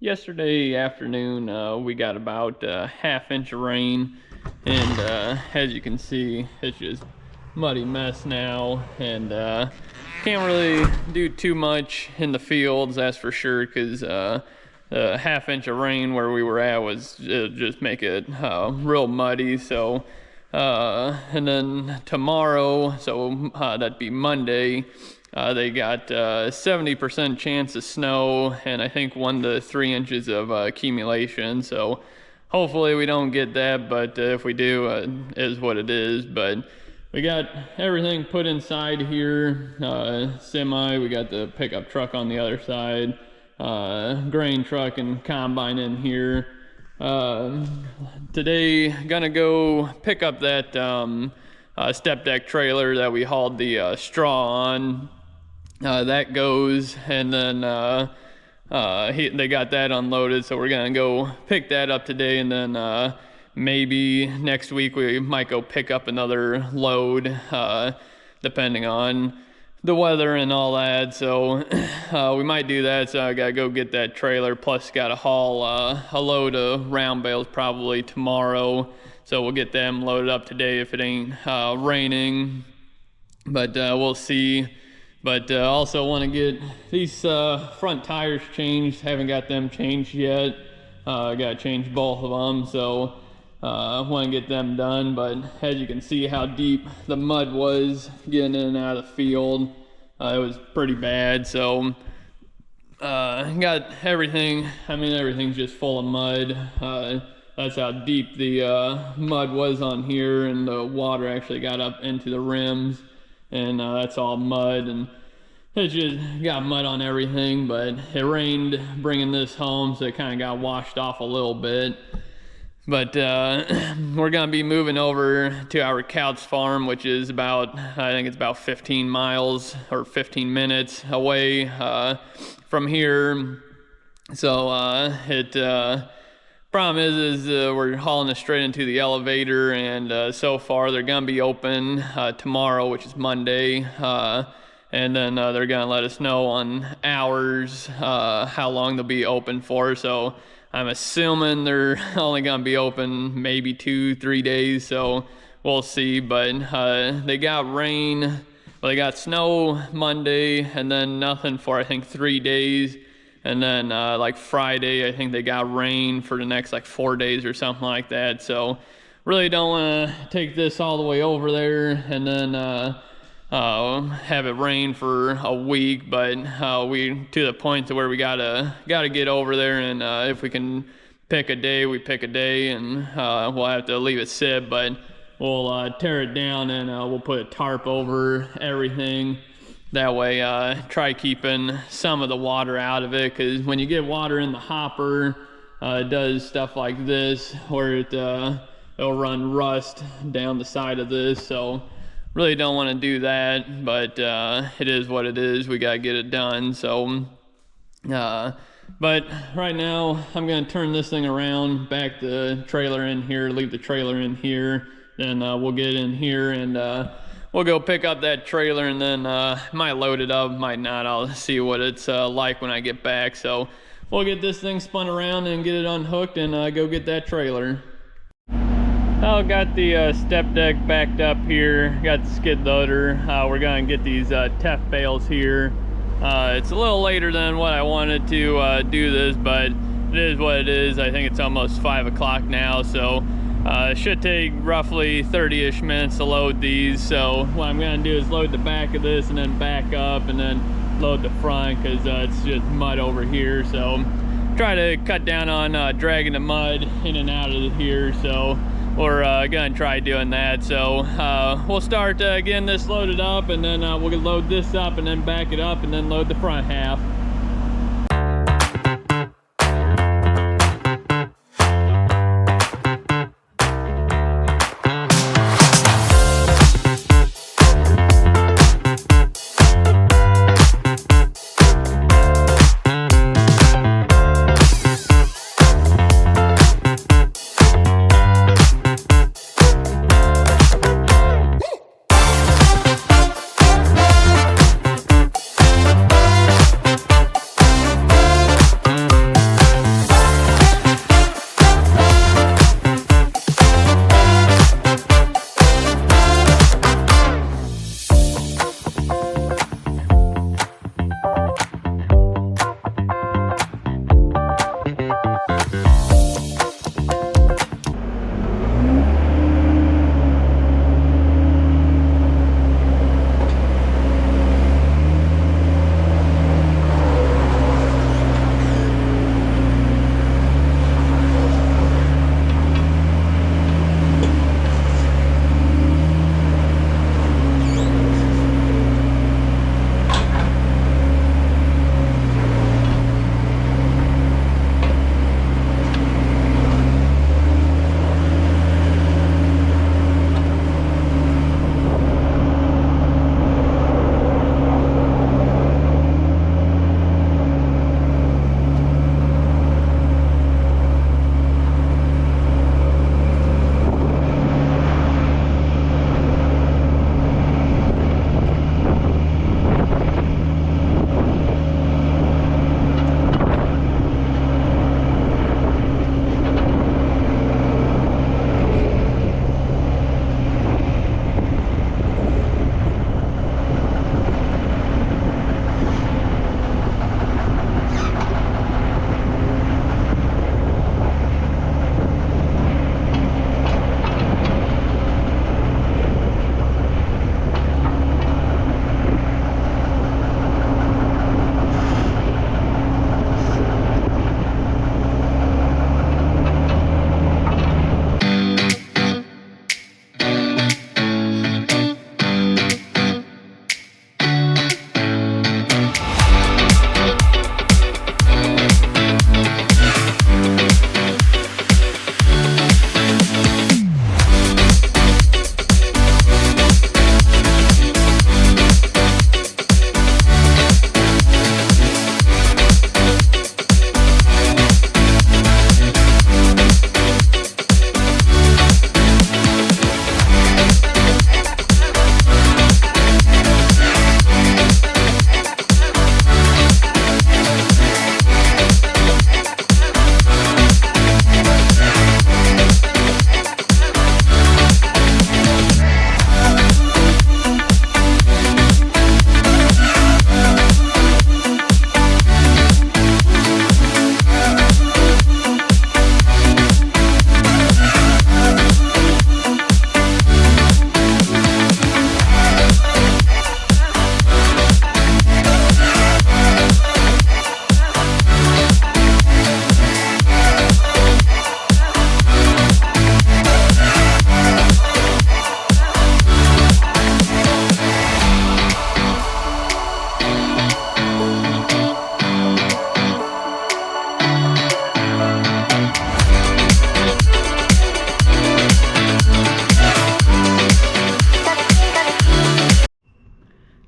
Yesterday afternoon, we got about a half-inch of rain, and as you can see, it's just muddy mess now, and can't really do too much in the fields, that's for sure, because the half-inch of rain where we were at was just make it real muddy. So and then tomorrow, so that'd be Monday, they got 70% chance of snow, and I think 1 to 3 inches of accumulation. So hopefully we don't get that, but if we do, is what it is. But we got everything put inside here, semi, we got the pickup truck on the other side, grain truck and combine in here. Today, gonna go pick up that step deck trailer that we hauled the straw on. That goes, and then they got that unloaded, so we're gonna go pick that up today, and then maybe next week we might go pick up another load, depending on the weather and all that. So we might do that. So I gotta go get that trailer, plus gotta haul a load of round bales probably tomorrow, so we'll get them loaded up today if it ain't raining, but we'll see. But also want to get these front tires changed. Haven't got them changed yet. Gotta change both of them, so want to get them done. But as you can see how deep the mud was getting in and out of the field, it was pretty bad. So got everything, I mean everything's just full of mud. That's how deep the mud was on here, and the water actually got up into the rims, and that's all mud, and it just got mud on everything. But it rained bringing this home, so it kind of got washed off a little bit. But we're gonna be moving over to our Couch farm, which is about, I think it's about 15 miles or 15 minutes away from here. So problem is we're hauling it straight into the elevator, and so far they're gonna be open tomorrow, which is Monday, and then they're gonna let us know on hours how long they'll be open for. So I'm assuming they're only gonna be open maybe 2-3 days, so we'll see. But they got rain, well, they got snow Monday, and then nothing for I think 3 days, and then like Friday I think they got rain for the next like 4 days or something like that. So really don't want to take this all the way over there and then have it rain for a week. But we to the point to where we gotta get over there, and if we can pick a day, we pick a day, and we'll have to leave it sit, but we'll tear it down, and we'll put a tarp over everything. That way try keeping some of the water out of it, because when you get water in the hopper, it does stuff like this where it'll run rust down the side of this. So really don't want to do that, but it is what it is. We gotta get it done. So but right now I'm gonna turn this thing around, back the trailer in here, leave the trailer in here, then we'll get in here, and we'll go pick up that trailer, and then might load it up, might not. I'll see what it's like when I get back. So we'll get this thing spun around and get it unhooked, and go get that trailer. I got the step deck backed up here, got the skid loader. We're gonna get these Tef bales here. It's a little later than what I wanted to do this, but it is what it is. I think it's almost 5 o'clock now, so it should take roughly 30-ish minutes to load these. So what I'm gonna do is load the back of this and then back up, and then load the front, because it's just mud over here. So try to cut down on dragging the mud in and out of here. So we're gonna try doing that. So we'll start getting this loaded up, and then we'll load this up and then back it up, and then load the front half.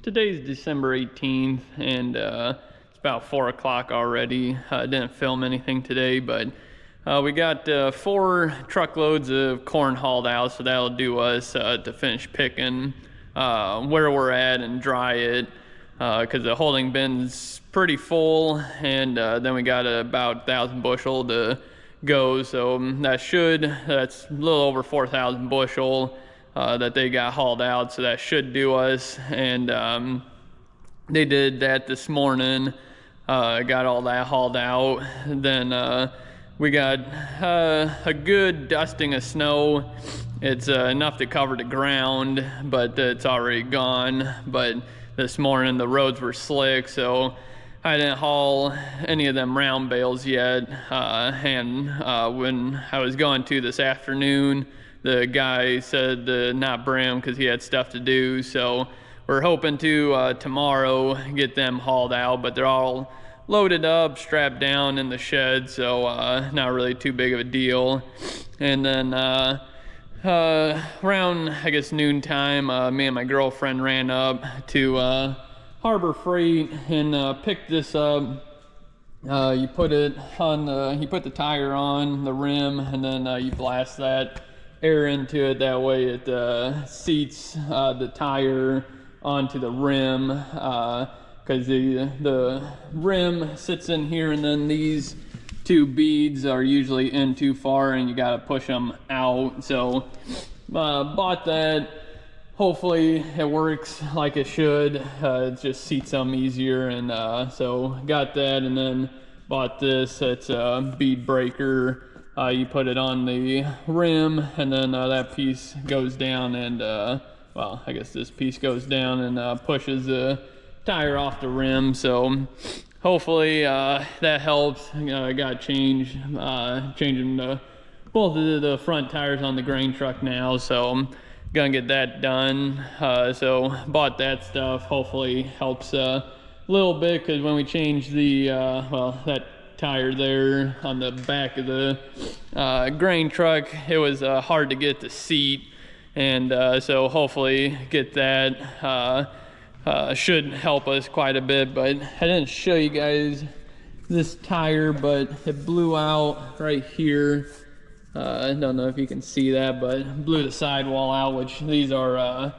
today's December 18th, and it's about 4 o'clock already. Didn't film anything today, but we got 4 truckloads of corn hauled out, so that'll do us to finish picking where we're at and dry it, because the holding bin's pretty full, and then we got about 1,000 bushel to go, so that's a little over 4,000 bushel that they got hauled out, so that should do us. And they did that this morning, got all that hauled out. Then we got a good dusting of snow. It's enough to cover the ground, but it's already gone. But this morning the roads were slick, so I didn't haul any of them round bales yet. And when I was going to this afternoon, the guy said to not bring them because he had stuff to do. So we're hoping to tomorrow get them hauled out, but they're all loaded up, strapped down in the shed, so not really too big of a deal. And then around, I guess, noontime, me and my girlfriend ran up to Harbor Freight and picked this up. You put the tire on the rim, and then you blast that air into it. That way it seats the tire onto the rim, because the rim sits in here, and then these 2 beads are usually in too far and you gotta push them out. So bought that. Hopefully it works like it should. It just seats them easier, and so got that. And then bought this. It's a bead breaker. You put it on the rim, and then that piece goes down, and well, I guess this piece goes down and pushes the tire off the rim. So hopefully that helps. I got changing both of the front tires on the grain truck now, so I'm gonna get that done. So bought that stuff. Hopefully helps a little bit, because when we changed the well, that tire there on the back of the grain truck, it was hard to get the seat, and so hopefully get that. Should help us quite a bit. But I didn't show you guys this tire, but it blew out right here. I don't know if you can see that, but blew the sidewall out, which these are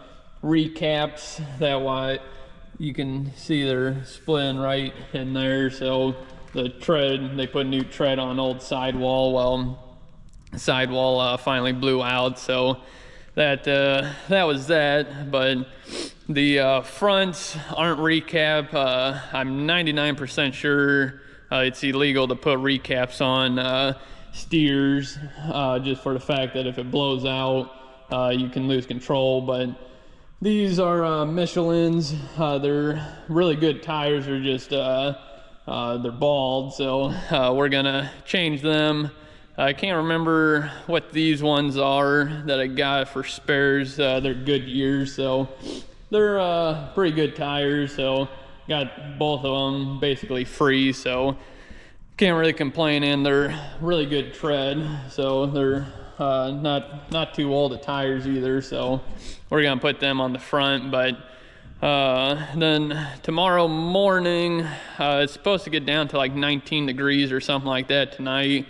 recaps. That why you can see they're splitting right in there. So the tread, they put new tread on old sidewall. Well, the sidewall finally blew out, so that was that. But the fronts aren't recap. I'm 99% sure it's illegal to put recaps on steers, just for the fact that if it blows out, you can lose control. But these are Michelin's. They're really good tires. They're just they're bald, so we're gonna change them. I can't remember what these ones are that I got for spares. They're Goodyears, so they're pretty good tires. So got both of them basically free, so can't really complain. And they're really good tread, so they're not too old of tires either. So we're gonna put them on the front. But then tomorrow morning, it's supposed to get down to like 19 degrees or something like that tonight.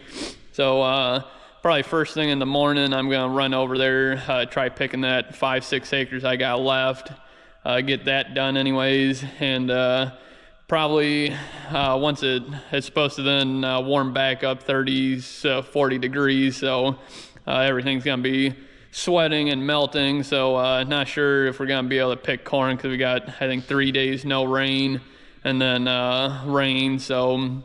So probably first thing in the morning, I'm gonna run over there, try picking that 5-6 acres I got left, get that done anyways. And probably once it's supposed to then warm back up 30s, 40 degrees, so everything's gonna be sweating and melting. So not sure if we're gonna be able to pick corn, because we got, I think, 3 days no rain, and then rain. So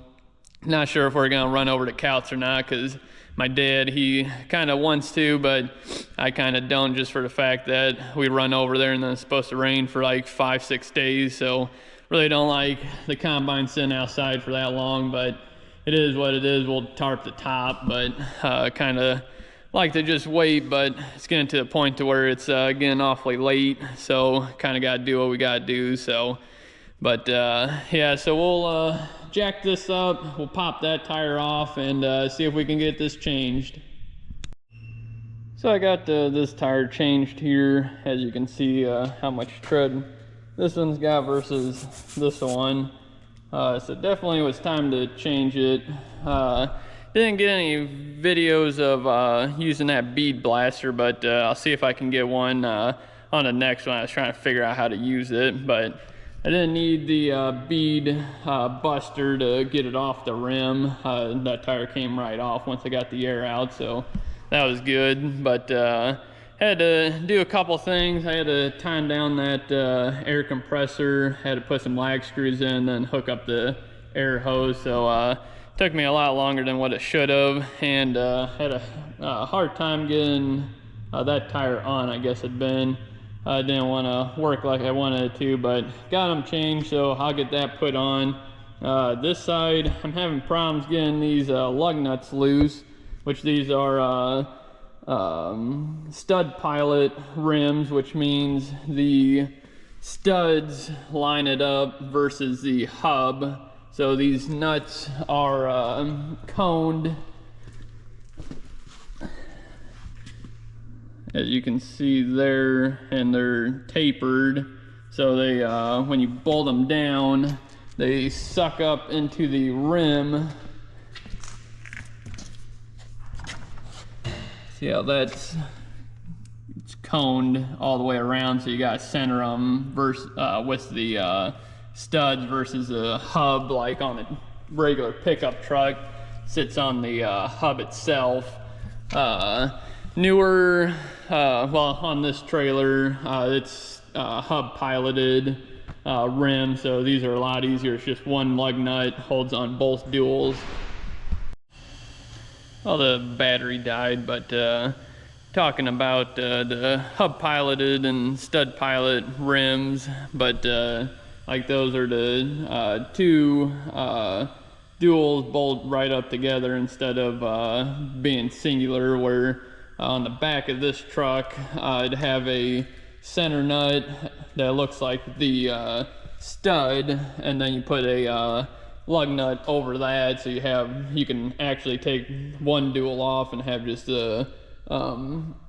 not sure if we're gonna run over to Couts or not, because my dad, he kind of wants to, but I kind of don't, just for the fact that we run over there and then it's supposed to rain for like 5-6 days. So really don't like the combine sitting outside for that long, but it is what it is. We'll tarp the top, but kind of like to just wait. But it's getting to the point to where it's getting awfully late, so kind of got to do what we got to do. So but yeah, so we'll jack this up, we'll pop that tire off, and see if we can get this changed. So I got this tire changed here. As you can see, how much tread this one's got versus this one. So definitely was time to change it. Didn't get any videos of using that bead blaster, but I'll see if I can get one on the next one. I was trying to figure out how to use it, but I didn't need the bead buster to get it off the rim. That tire came right off once I got the air out, so that was good. But had to do a couple things. I had to tighten down that air compressor, had to put some lag screws in, then hook up the air hose. So took me a lot longer than what it should have, and had a hard time getting that tire on, I guess it'd been. I didn't want to work like I wanted it to, but got them changed, so I'll get that put on. This side, I'm having problems getting these lug nuts loose, which these are stud pilot rims, which means the studs line it up versus the hub. So these nuts are coned, as you can see there, and they're tapered. So they, when you bolt them down, they suck up into the rim. See how it's coned all the way around, so you gotta center them versus, with the studs versus a hub, like on a regular pickup truck sits on the hub itself. Newer, well, on this trailer, it's hub piloted rim, so these are a lot easier. It's just one lug nut, holds on both duals. Well, the battery died, but talking about the hub piloted and stud pilot rims, but like those are the two duals bolt right up together instead of being singular, where on the back of this truck I'd have a center nut that looks like the stud, and then you put a lug nut over that, so you can actually take one dual off and have just a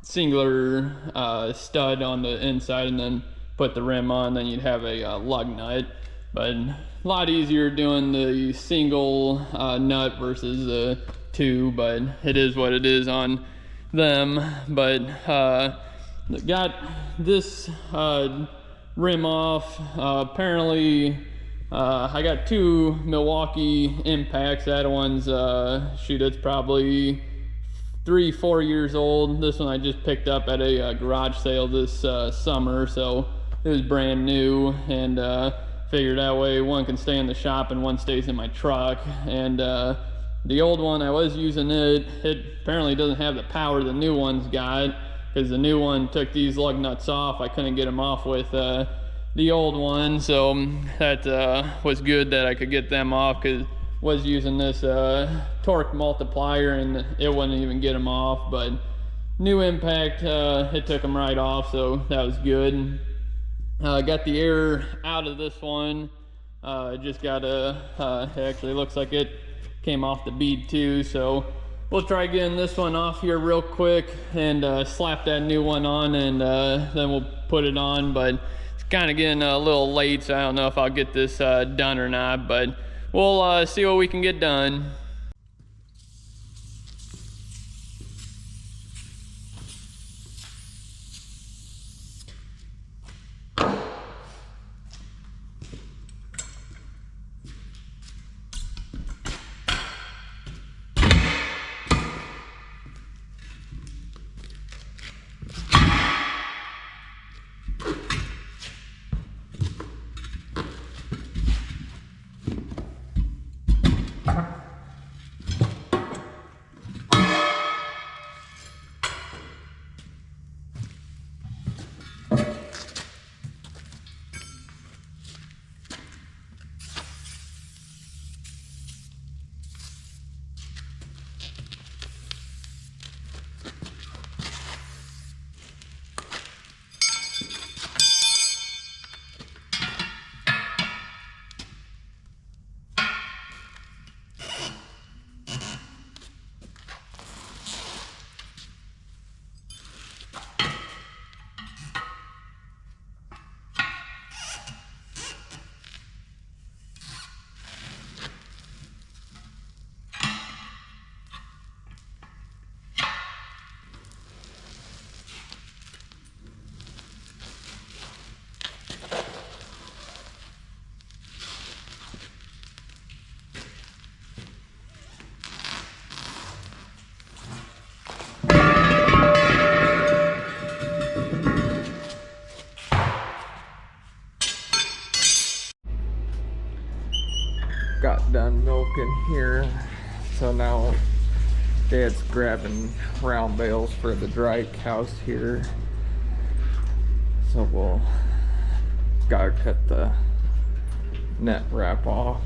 singular stud on the inside, and then put the rim on. Then you'd have a lug nut. But a lot easier doing the single nut versus the two, but it is what it is on them. But got this rim off. Apparently I got two Milwaukee impacts. That one's shoot, it's probably 3-4 years old. This one I just picked up at a garage sale this summer, so it was brand new, and figured that way one can stay in the shop and one stays in my truck. And the old one, I was using it apparently doesn't have the power the new one's got, because the new one took these lug nuts off. I couldn't get them off with the old one, so that was good that I could get them off, because was using this torque multiplier and it wouldn't even get them off. But new impact, it took them right off, so that was good. Got the air out of this one. Just got it actually looks like it came off the bead too, so we'll try getting this one off here real quick and slap that new one on, and then we'll put it on. But it's kind of getting a little late, so I don't know if I'll get this done or not, but we'll see what we can get done. got done milking here, so now Dad's grabbing round bales for the dry cows here. So we'll gotta cut the net wrap off.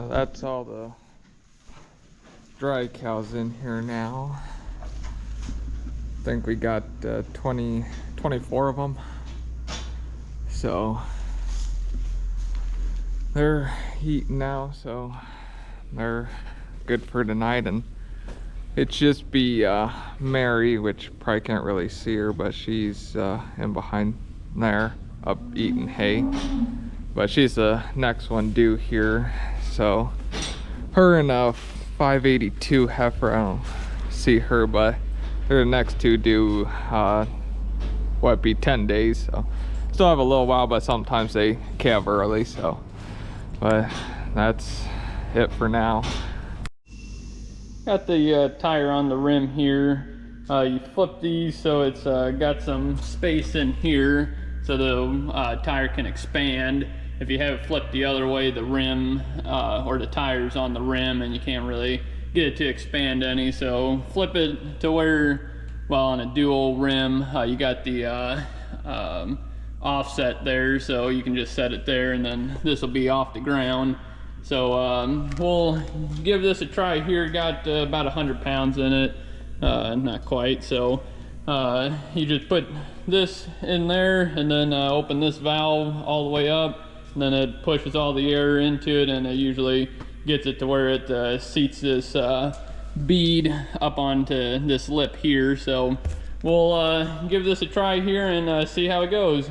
that's all the dry cows in here now. I think we got 24 of them. So they're eating now, so they're good for tonight. And it's just be Mary, which probably can't really see her, but she's in behind there up eating hay. But she's the next one due here. So her and a 582 heifer, I don't see her, but they're the next two due what, be 10 days. So still have a little while, but sometimes they calve early. So but that's it for now. Got the tire on the rim here. You flip these so it's got some space in here so the tire can expand. If you have it flipped the other way, the rim or the tire's on the rim and you can't really get it to expand any. So flip it to where, well, on a dual rim, you got the offset there, so you can just set it there and then this will be off the ground. So we'll give this a try here. Got about 100 pounds in it, not quite. So you just put this in there and then open this valve all the way up, and then it pushes all the air into it, and it usually gets it to where it seats this bead up onto this lip here. So we'll give this a try here and see how it goes.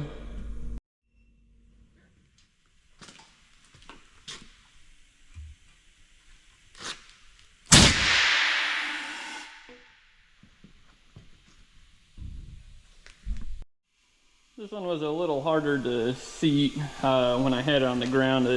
This one was a little harder to seat when I had it on the ground.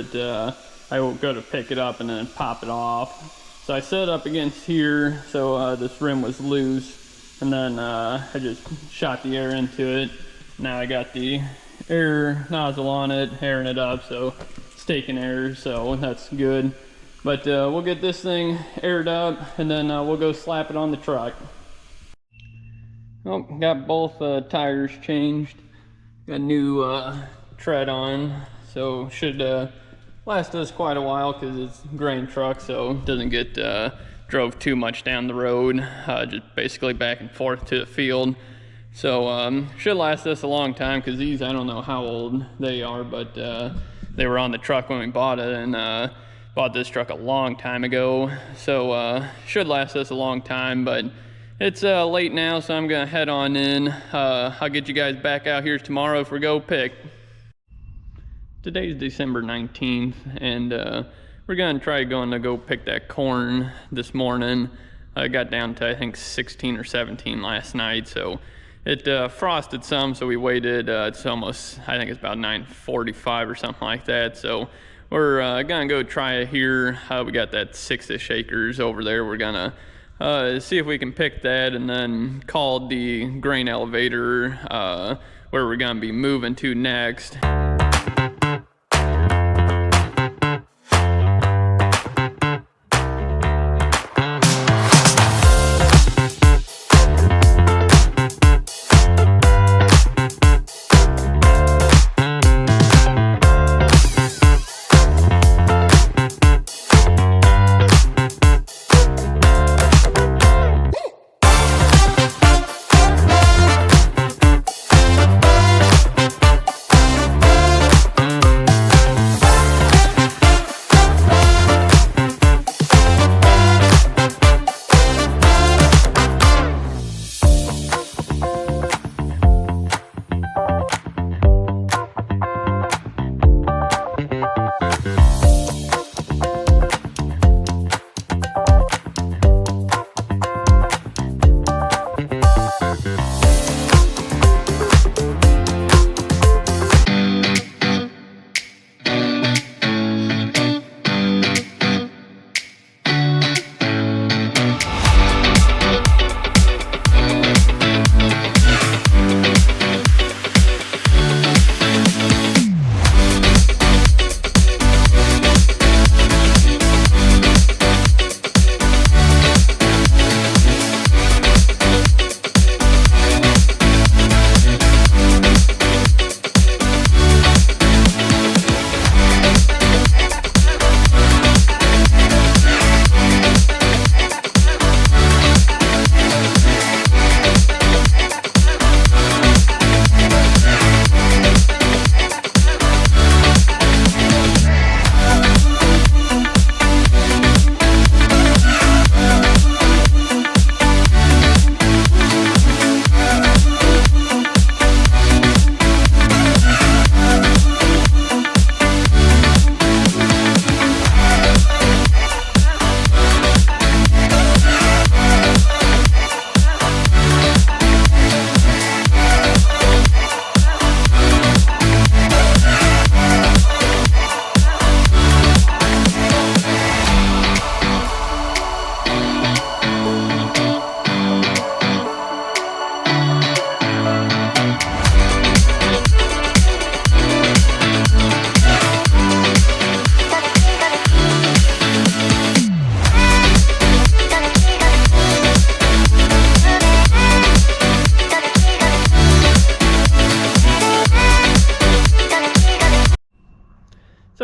I will go to pick it up and then pop it off. So I set it up against here so this rim was loose, and then I just shot the air into it. Now I got the air nozzle on it, airing it up, so it's taking air, so that's good. But we'll get this thing aired up and then we'll go slap it on the truck. Oh, got both tires changed. Got new tread on, so should last us quite a while because it's a grain truck, so it doesn't get drove too much down the road, just basically back and forth to the field. So should last us a long time because these, I don't know how old they are, but they were on the truck when we bought it, and bought this truck a long time ago. So should last us a long time, but it's late now, so I'm gonna head on in. I'll get you guys back out here tomorrow if we go pick. Today's December 19th, and we're gonna try going to go pick that corn this morning. I got down to, I think, 16 or 17 last night, so it frosted some, so we waited. It's almost, I think it's about 9:45 or something like that, so we're gonna go try it here. We got that 6-ish acres over there. We're gonna see if we can pick that and then call the grain elevator where we're gonna be moving to next.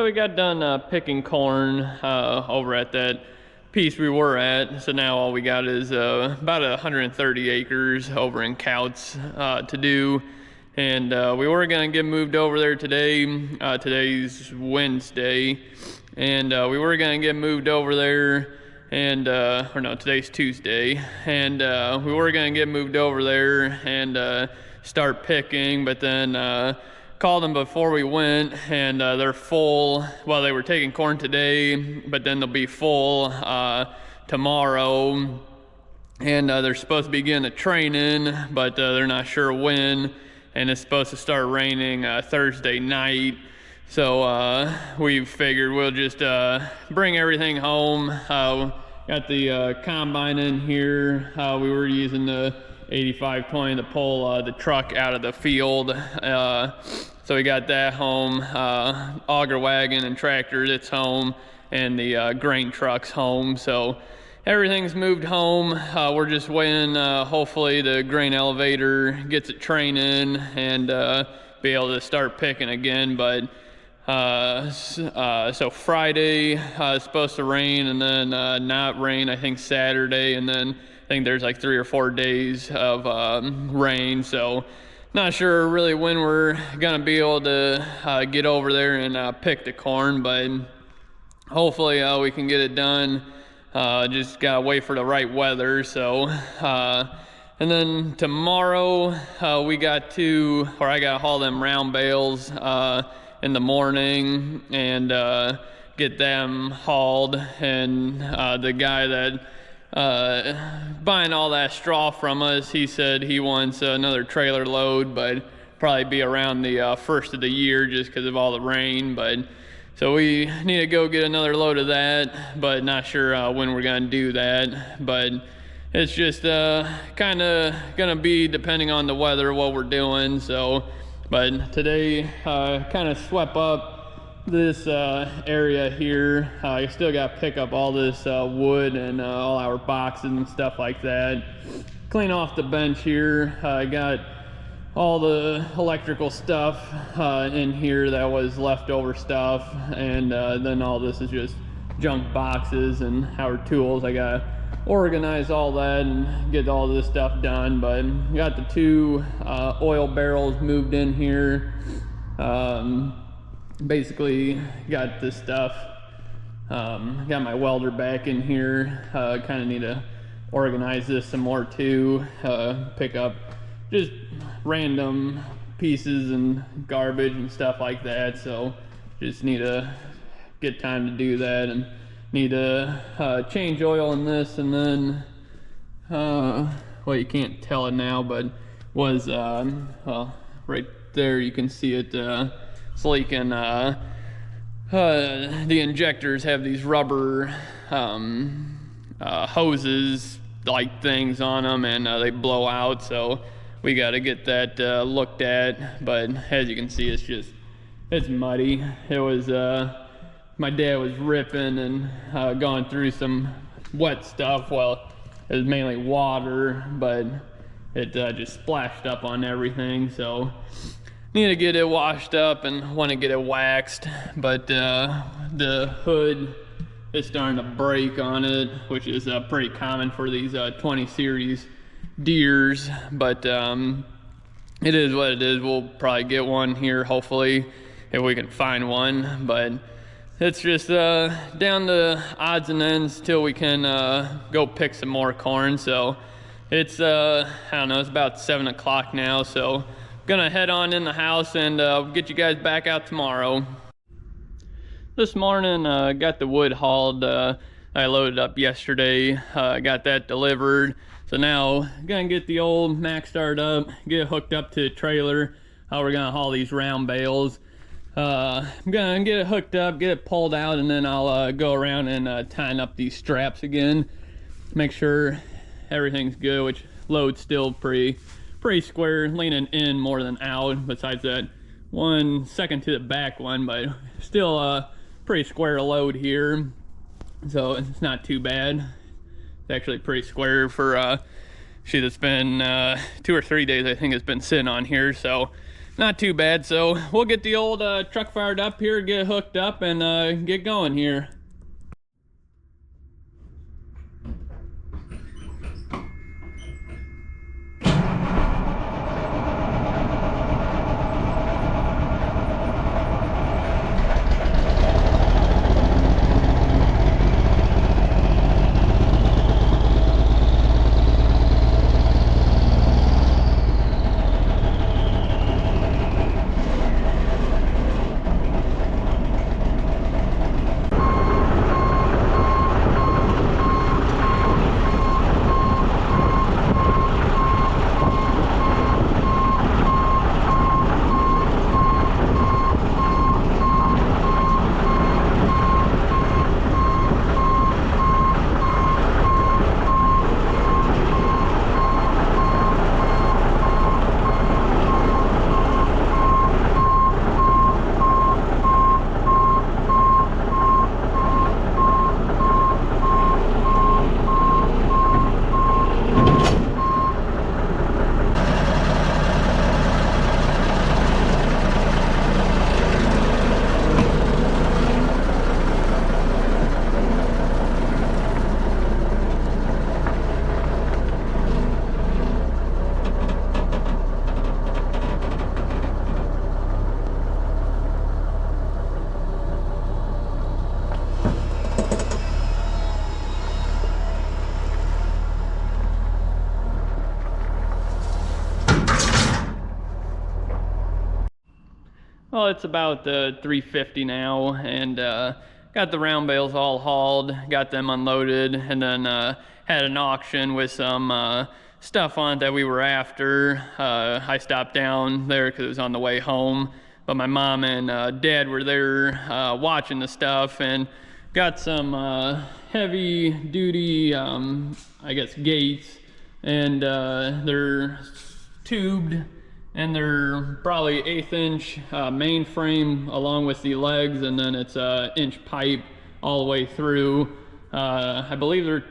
we got done picking corn over at that piece we were at. So now all we got is about 130 acres over in Couts to do. And we were gonna get moved over there today. Today's Wednesday, and we were gonna get moved over there. And or no, today's Tuesday, and we were gonna get moved over there and start picking, but then called them before we went, and they're full. Well, they were taking corn today, but then they'll be full tomorrow, and they're supposed to be getting a train in, but they're not sure when, and it's supposed to start raining Thursday night. So we figured we'll just bring everything home. Got the combine in here. We were using the 8520 to pull the truck out of the field. So we got that home. Auger wagon and tractor, it's home, and the grain truck's home. So everything's moved home. We're just waiting, hopefully the grain elevator gets a train in and be able to start picking again. But so Friday is supposed to rain, and then not rain, I think Saturday, and then I think there's like 3 or 4 days of rain. So not sure really when we're gonna be able to get over there and pick the corn, but hopefully we can get it done. Just gotta wait for the right weather. So and then tomorrow I gotta haul them round bales in the morning and get them hauled. And the guy that buying all that straw from us, he said he wants another trailer load, but probably be around the first of the year just because of all the rain. But so we need to go get another load of that, but not sure when we're gonna do that. But it's just kind of gonna be depending on the weather what we're doing. So but today kind of swept up this area here. I still got to pick up all this wood and all our boxes and stuff like that. Clean off the bench here. I got all the electrical stuff in here that was leftover stuff, and then all this is just junk boxes and our tools. I got to organize all that and get all this stuff done. But got the 2 oil barrels moved in here. Basically got this stuff. Got my welder back in here. Kind of need to organize this some more too. Pick up just random pieces and garbage and stuff like that. So just need to get time to do that, and need to change oil in this. And then well, you can't tell it now, but was well, right there you can see it. It's leaking. The injectors have these rubber hoses like things on them, and they blow out. So we got to get that looked at. But as you can see, it's muddy. It was my dad was ripping and going through some wet stuff. Well, it was mainly water, but it just splashed up on everything. So need to get it washed up and want to get it waxed. But the hood is starting to break on it, which is pretty common for these 20 series Deers. But it is what it is. We'll probably get one here, hopefully, if we can find one. But it's just down to odds and ends till we can go pick some more corn. So it's I don't know, it's about 7 o'clock now, so gonna head on in the house and get you guys back out tomorrow. This morning got the wood hauled. I loaded up yesterday, got that delivered. So now gonna get the old Mack start up, get it hooked up to the trailer. We're gonna haul these round bales. I'm gonna get it hooked up, get it pulled out, and then I'll go around and tighten up these straps again. Make sure everything's good, which load's still pretty square, leaning in more than out, besides that 1 second to the back one, but still a pretty square load here. So it's not too bad. It's actually pretty square for sheet that's been 2 or 3 days, I think it's been sitting on here. So Not too bad. So we'll get the old truck fired up here, get it hooked up, and get going here. Well, it's about 3:50 now, and got the round bales all hauled, got them unloaded, and then had an auction with some stuff on it that we were after. I stopped down there because it was on the way home, but my mom and dad were there watching the stuff, and got some heavy duty, I guess, gates, and they're tubed, and they're probably 1/8 inch main frame along with the legs, and then it's a inch pipe all the way through. I believe they're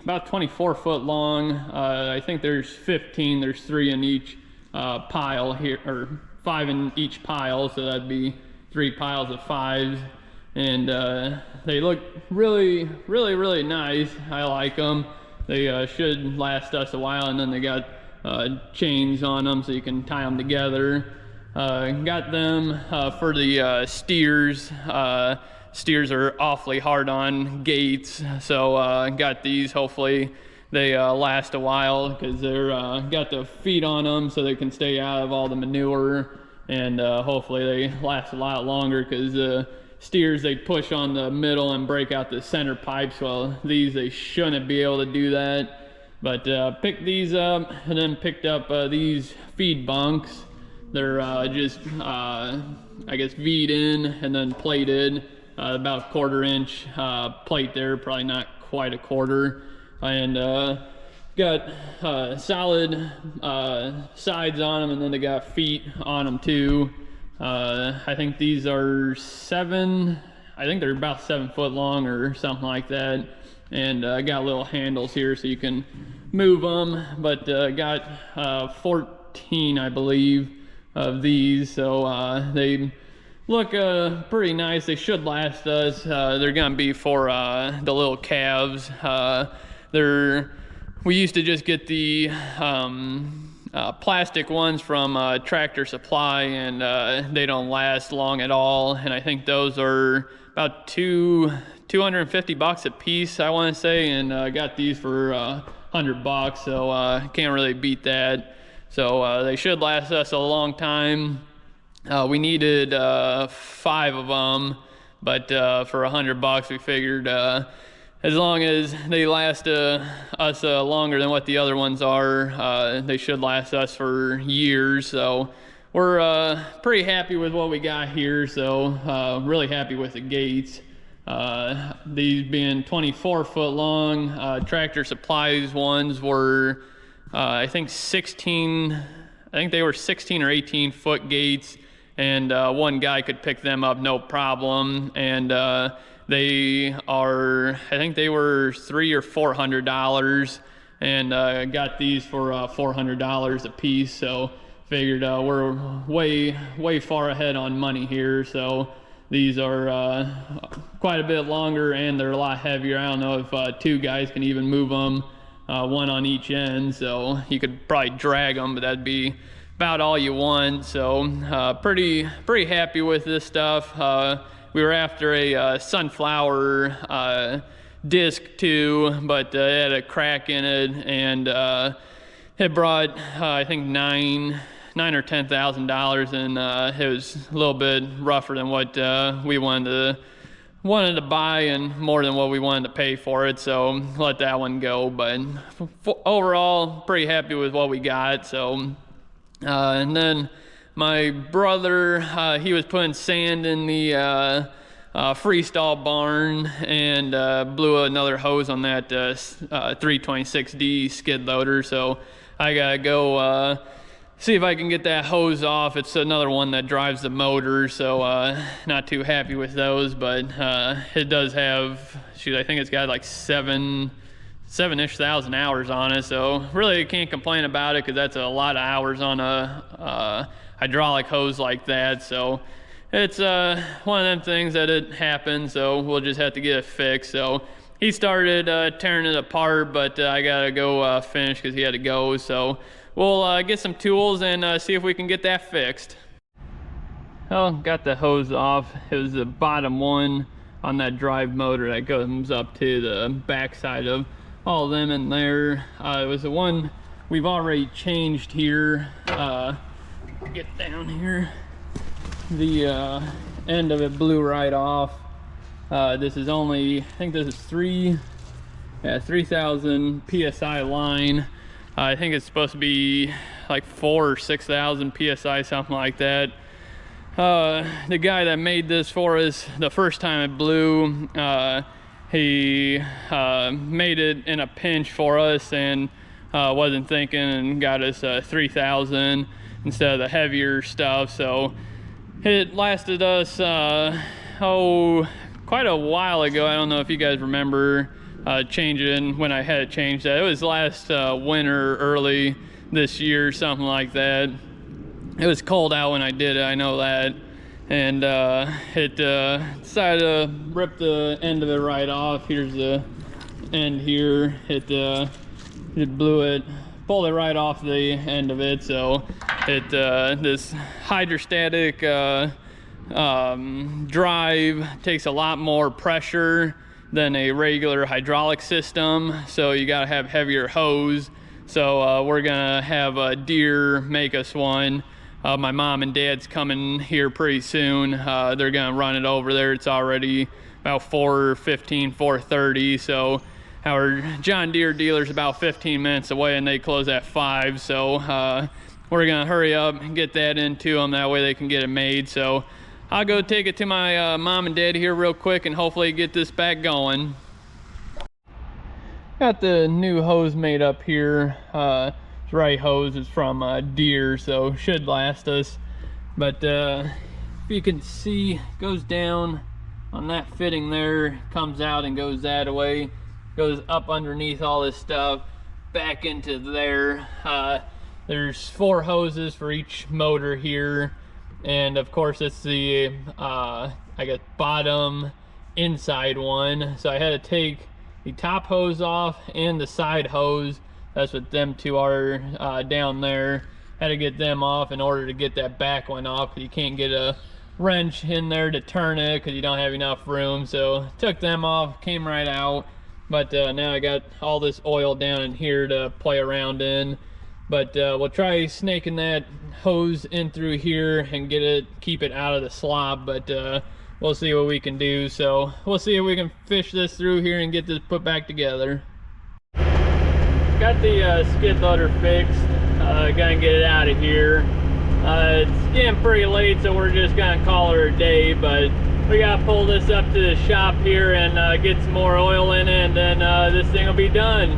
about 24 foot long. I think there's 15. There's 3 in each pile here, or 5 in each pile, so that'd be 3 piles of 5s. And they look really, really, really nice. I like them. They should last us a while, and then they got chains on them so you can tie them together. Got them for the steers. Steers are awfully hard on gates, so got these. Hopefully they last a while, because they're got the feet on them so they can stay out of all the manure, and hopefully they last a lot longer, because steers, they push on the middle and break out the center pipes. Well, these, they shouldn't be able to do that. But picked these up, and then picked up these feed bunks. They're just, I guess, V'd in and then plated, about 1/4 inch plate there, probably not quite a quarter. And got solid sides on them, and then they got feet on them too. I think these are I think they're about 7 foot long or something like that. And got little handles here so you can move them, but got 14, I believe, of these, so they look pretty nice. They should last us. They're gonna be for the little calves. We used to just get the plastic ones from Tractor Supply, and they don't last long at all, and I think those are about $250 a piece, I want to say, and got these for $100, so can't really beat that. So they should last us a long time. We needed 5 of them, but for $100 we figured as long as they last us longer than what the other ones are, they should last us for years. So we're pretty happy with what we got here, so really happy with the gates. These being 24 foot long. Tractor Supply's ones were I think they were 16 or 18 foot gates, and one guy could pick them up no problem. And I think they were $300 or $400, and got these for $400 a piece. So figured we're way far ahead on money here. So these are quite a bit longer and they're a lot heavier. I don't know if 2 guys can even move them, one on each end. So you could probably drag them, but that'd be about all you want. So pretty happy with this stuff. We were after a sunflower disc too, but it had a crack in it, and it brought I think $9,000 or $10,000, and it was a little bit rougher than what we wanted to buy, and more than what we wanted to pay for it. So let that one go. But overall, pretty happy with what we got. So and then my brother, he was putting sand in the freestall barn, and blew another hose on that 326D skid loader. So I gotta go see if I can get that hose off. It's another one that drives the motor, so not too happy with those. But it does have, shoot, I think it's got like seven-ish thousand hours on it, so really can't complain about it, because that's a lot of hours on a hydraulic hose like that. So it's one of them things that it happens, so we'll just have to get it fixed. So he started tearing it apart, but I gotta go finish because he had to go. So we'll get some tools and see if we can get that fixed. Well, got the hose off. It was the bottom one on that drive motor that comes up to the back side of all of them in there. It was the one we've already changed here. Get down here. The end of it blew right off. This is only, I think this is 3,000 PSI line. I think it's supposed to be like 4,000 or 6,000 PSI, something like that. The guy that made this for us the first time it blew, he made it in a pinch for us, and wasn't thinking, and got us 3,000 instead of the heavier stuff. So it lasted us quite a while ago. I don't know if you guys remember changing when I had it changed. That it was last winter, early this year, something like that. It was cold out when I did it, I know that. And it decided to rip the end of it right off. Here's the end here. It blew it, pulled it right off the end of it. So it this hydrostatic drive takes a lot more pressure than a regular hydraulic system, so you got to have heavier hose. So we're gonna have Deere make us one. My mom and dad's coming here pretty soon. They're gonna run it over there. It's already about 4:15, 4:30. So our John Deere dealer's about 15 minutes away, and they close at 5. So we're gonna hurry up and get that into them. That way they can get it made. So I'll go take it to my mom and dad here real quick, and hopefully get this back going. Got the new hose made up here. Right hose is from Deere, so should last us. But if you can see, goes down on that fitting there, comes out and goes that way, goes up underneath all this stuff, back into there. There's 4 hoses for each motor here, and of course it's the I guess bottom inside one. So I had to take the top hose off and the side hose. That's what them two are down there. Had to get them off in order to get that back one off. You can't get a wrench in there to turn it because you don't have enough room. So took them off, came right out. But now I got all this oil down in here to play around in. But we'll try snaking that hose in through here and keep it out of the slop. But we'll see what we can do. So we'll see if we can fish this through here and get this put back together. Got the skid loader fixed. Gonna get it out of here. It's getting pretty late, so we're just gonna call her a day. But we gotta pull this up to the shop here and get some more oil in it, and then this thing will be done.